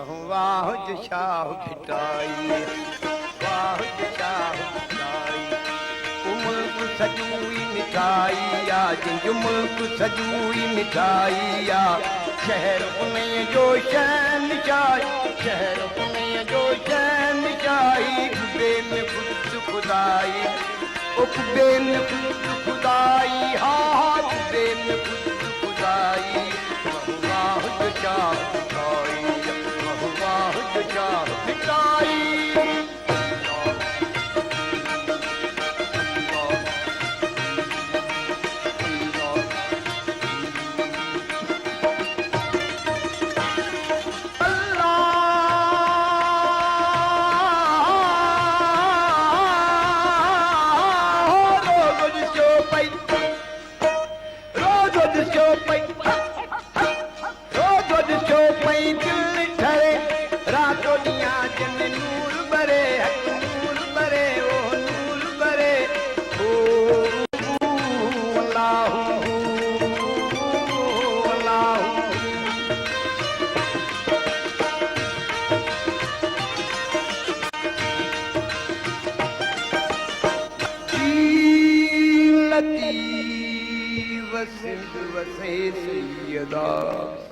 वाह जो शाह भिटाई वाह जो शाह भिटाई मुल्क सजूई मिठाई आ जिंजो मुल्क सजूई मिठाई आ शहर उन जो शहनशाह शहर उन जो शहनशाही कुबे में खुद खुदाई ओ कुबे में खुद खुदाई हा कुबे में खुद खुदाई वाह जो शाह भिटाई वाह जो शाह भिटाई वसे सैयदा